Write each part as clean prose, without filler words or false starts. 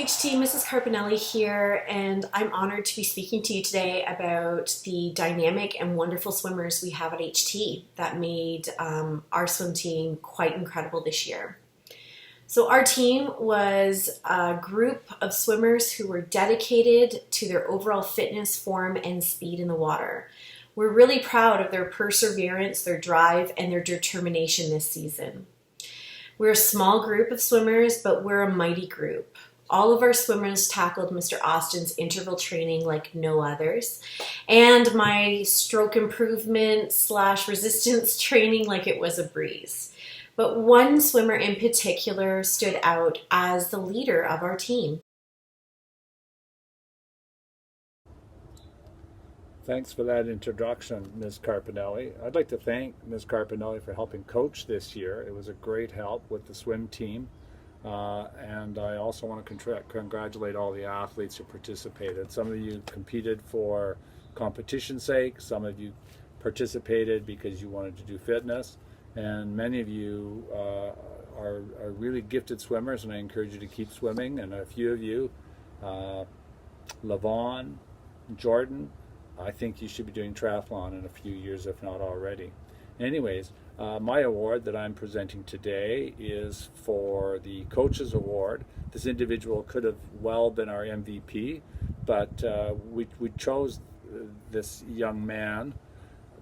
HT, Mrs. Carpinelli here, and I'm honored to be speaking to you today about the dynamic and wonderful swimmers we have at HT that made our swim team quite incredible this year. So our team was a group of swimmers who were dedicated to their overall fitness, form, and speed in the water. We're really proud of their perseverance, their drive, and their determination this season. We're a small group of swimmers, but we're a mighty group. All of our swimmers tackled Mr. Austin's interval training like no others, and my stroke improvement / resistance training like it was a breeze. But one swimmer in particular stood out as the leader of our team. Thanks for that introduction, Ms. Carpinelli. I'd like to thank Ms. Carpinelli for helping coach this year. It was a great help with the swim team. And I also want to congratulate all the athletes who participated. Some of you competed for competition's sake, some of you participated because you wanted to do fitness, and many of you are really gifted swimmers, and I encourage you to keep swimming. And a few of you, Lavon, Jordan, I think you should be doing triathlon in a few years, if not already. Anyways, my award that I'm presenting today is for the Coaches Award. This individual could have well been our MVP, but we chose this young man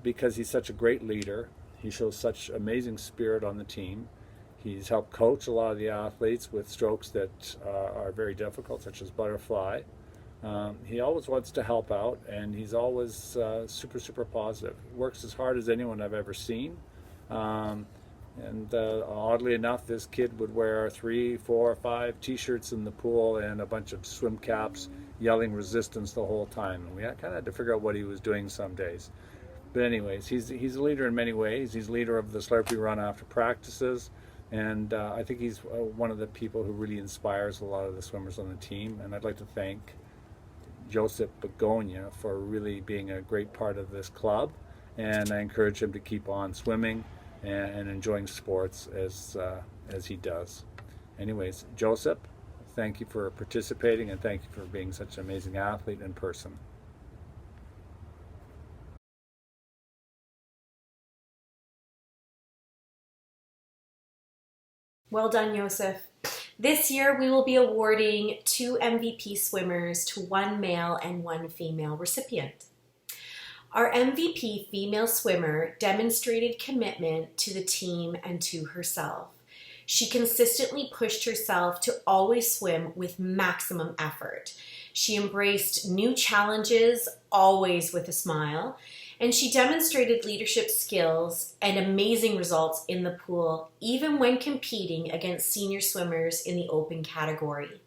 because he's such a great leader. He shows such amazing spirit on the team. He's helped coach a lot of the athletes with strokes that are very difficult, such as butterfly. He always wants to help out, and he's always super positive. He works as hard as anyone I've ever seen. And oddly enough, this kid would wear 3, 4, 5 t-shirts in the pool and a bunch of swim caps, yelling resistance the whole time. And we kind of had to figure out what he was doing some days. But anyways, he's a leader in many ways. He's leader of the Slurpee run after practices. And I think he's one of the people who really inspires a lot of the swimmers on the team. And I'd like to thank Joseph Begonia for really being a great part of this club. And I encourage him to keep on swimming and enjoying sports as he does. Anyways, Joseph, thank you for participating, and thank you for being such an amazing athlete in person. Well done, Joseph. This year we will be awarding 2 MVP swimmers to 1 male and 1 female recipient. Our MVP female swimmer demonstrated commitment to the team and to herself. She consistently pushed herself to always swim with maximum effort. She embraced new challenges, always with a smile, and she demonstrated leadership skills and amazing results in the pool, even when competing against senior swimmers in the open category.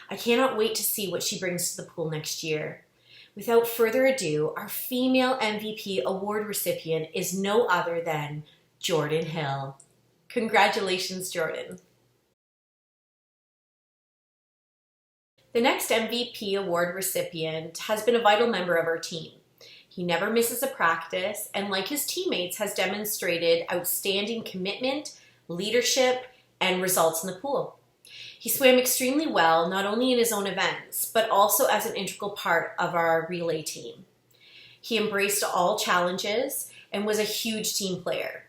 I cannot wait to see what she brings to the pool next year. Without further ado, our female MVP award recipient is no other than Jordan Hill. Congratulations, Jordan. The next MVP award recipient has been a vital member of our team. He never misses a practice, and like his teammates, has demonstrated outstanding commitment, leadership, and results in the pool. He swam extremely well, not only in his own events, but also as an integral part of our relay team. He embraced all challenges and was a huge team player.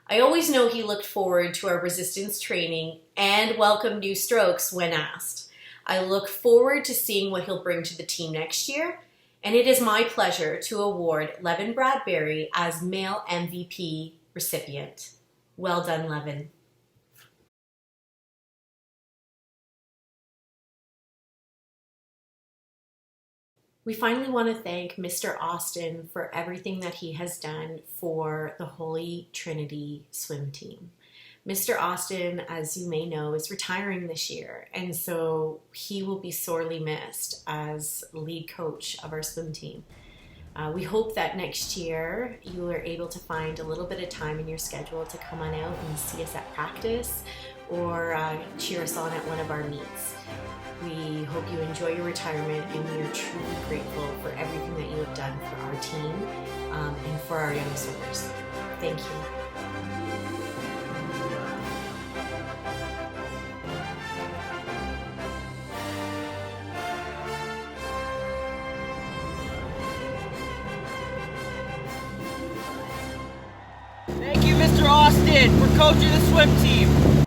I always know he looked forward to our resistance training and welcomed new strokes when asked. I look forward to seeing what he'll bring to the team next year, and it is my pleasure to award Levin Bradbury as male MVP recipient. Well done, Levin. We finally want to thank Mr. Austin for everything that he has done for the Holy Trinity swim team. Mr. Austin, as you may know, is retiring this year, and so he will be sorely missed as lead coach of our swim team. We hope that next year you are able to find a little bit of time in your schedule to come on out and see us at practice or cheer us on at one of our meets. We hope you enjoy your retirement, and we are truly grateful for everything that you have done for our team and for our young swimmers. Thank you. excited for coaching the swim team.